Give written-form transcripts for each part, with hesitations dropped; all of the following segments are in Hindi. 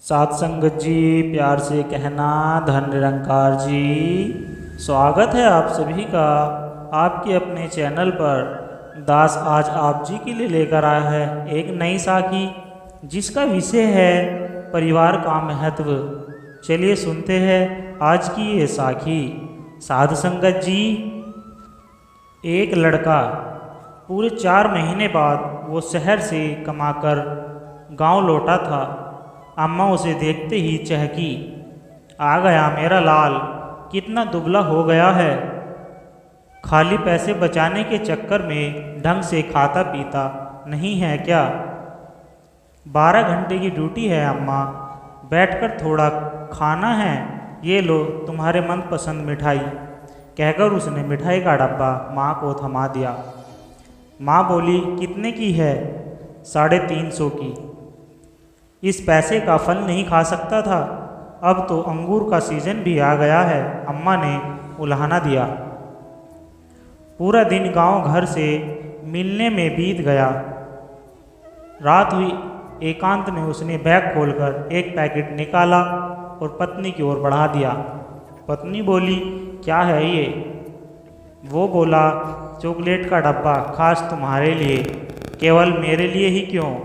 सात संगत जी, प्यार से कहना धन निरंकार जी। स्वागत है आप सभी का आपके अपने चैनल पर। दास आज आप जी के लिए लेकर आया है एक नई साखी, जिसका विषय है परिवार का महत्व। चलिए सुनते हैं आज की ये साखी। साध संगत जी, एक लड़का पूरे 4 महीने बाद वो शहर से कमाकर गांव लौटा था। अम्मा उसे देखते ही चहकी, आ गया मेरा लाल, कितना दुबला हो गया है। खाली पैसे बचाने के चक्कर में ढंग से खाता पीता नहीं है क्या? 12 घंटे की ड्यूटी है अम्मा, बैठकर थोड़ा खाना है, ये लो तुम्हारे मनपसंद मिठाई। कहकर उसने मिठाई का डब्बा माँ को थमा दिया। माँ बोली, कितने की है? 350 की। इस पैसे का फल नहीं खा सकता था? अब तो अंगूर का सीजन भी आ गया है, अम्मा ने उल्हाना दिया। पूरा दिन गांव घर से मिलने में बीत गया। रात हुई, एकांत में उसने बैग खोलकर एक पैकेट निकाला और पत्नी की ओर बढ़ा दिया। पत्नी बोली, क्या है ये? वो बोला, चॉकलेट का डब्बा, खास तुम्हारे लिए। केवल मेरे लिए ही क्यों?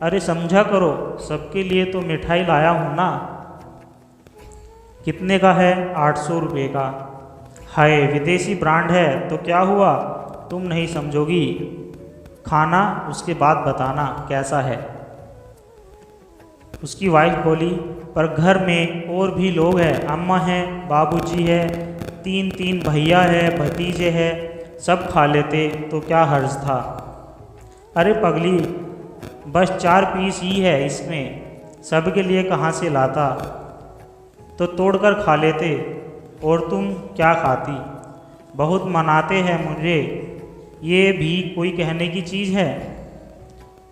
अरे समझा करो, सबके लिए तो मिठाई लाया हूँ ना। कितने का है? 800 रुपये का। हाय, विदेशी ब्रांड है तो क्या हुआ, तुम नहीं समझोगी। खाना उसके बाद बताना कैसा है। उसकी वाइफ बोली, पर घर में और भी लोग हैं, अम्मा हैं, बाबूजी है, 3 भैया है, भतीजे हैं, सब खा लेते तो क्या हर्ज था। अरे पगली, बस 4 पीस ही है इसमें, सब के लिए कहाँ से लाता? तो तोड़कर खा लेते। और तुम क्या खाती? बहुत मनाते हैं मुझे, ये भी कोई कहने की चीज़ है?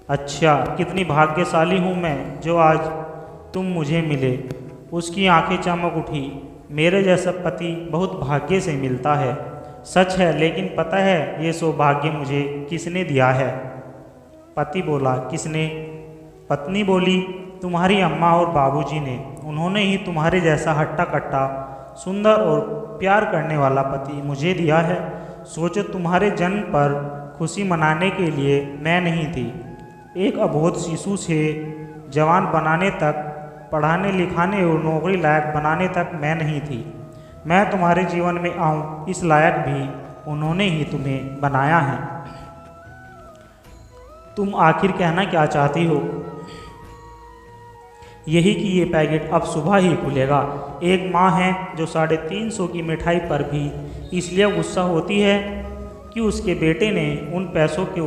अच्छा, कितनी भाग्यशाली हूँ मैं जो आज तुम मुझे मिले। उसकी आंखें चमक उठी। मेरे जैसा पति बहुत भाग्य से मिलता है, सच है, लेकिन पता है ये सौभाग्य मुझे किसने दिया है? पति बोला, किसने? पत्नी बोली, तुम्हारी अम्मा और बाबूजी ने। उन्होंने ही तुम्हारे जैसा हट्टा कट्टा, सुंदर और प्यार करने वाला पति मुझे दिया है। सोचो, तुम्हारे जन्म पर खुशी मनाने के लिए मैं नहीं थी। एक अबोध शिशु से जवान बनाने तक, पढ़ाने लिखाने और नौकरी लायक बनाने तक मैं नहीं थी। मैं तुम्हारे जीवन में आऊँ इस लायक भी उन्होंने ही तुम्हें बनाया है। तुम आखिर कहना क्या चाहती हो? यही कि ये पैकेट अब सुबह ही खुलेगा। एक माँ है जो 350 की मिठाई पर भी इसलिए गुस्सा होती है कि उसके बेटे ने उन पैसों को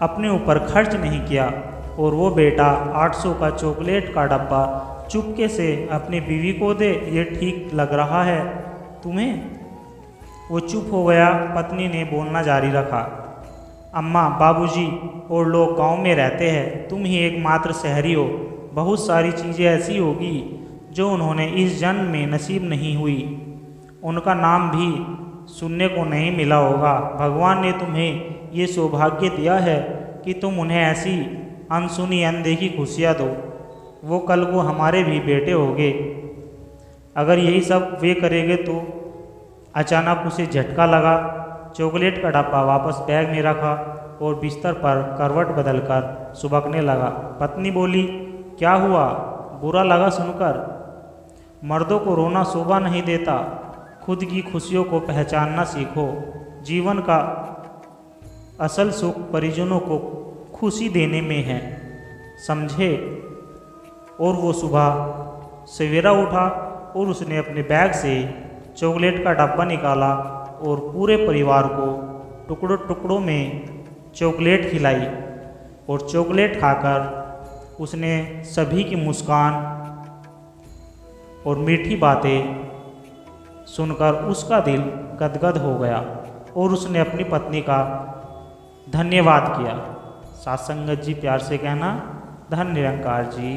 अपने ऊपर खर्च नहीं किया, और वो बेटा 800 का चॉकलेट का डब्बा चुपके से अपनी बीवी को दे। ये ठीक लग रहा है तुम्हें? वो चुप हो गया। पत्नी ने बोलना जारी रखा, अम्मा, बाबूजी और लोग गांव में रहते हैं, तुम ही एकमात्र शहरी हो। बहुत सारी चीज़ें ऐसी होगी जो उन्होंने इस जन्म में नसीब नहीं हुई, उनका नाम भी सुनने को नहीं मिला होगा। भगवान ने तुम्हें ये सौभाग्य दिया है कि तुम उन्हें ऐसी अनसुनी अनदेखी खुशियाँ दो। वो कल को हमारे भी बेटे होंगे। अगर यही सब वे करेंगे तो। अचानक उसे झटका लगा। चॉकलेट का डब्बा वापस बैग में रखा और बिस्तर पर करवट बदलकर सुबकने लगा। पत्नी बोली, क्या हुआ? बुरा लगा सुनकर? मर्दों को रोना शोभा नहीं देता, खुद की खुशियों को पहचानना सीखो। जीवन का असल सुख परिजनों को खुशी देने में है, समझे? और वो सुबह सवेरा उठा और उसने अपने बैग से चॉकलेट का डब्बा निकाला और पूरे परिवार को टुकड़ों टुकड़ों में चॉकलेट खिलाई। और चॉकलेट खाकर उसने सभी की मुस्कान और मीठी बातें सुनकर उसका दिल गदगद हो गया और उसने अपनी पत्नी का धन्यवाद किया। सात संगत जी, प्यार से कहना धन निरंकार जी।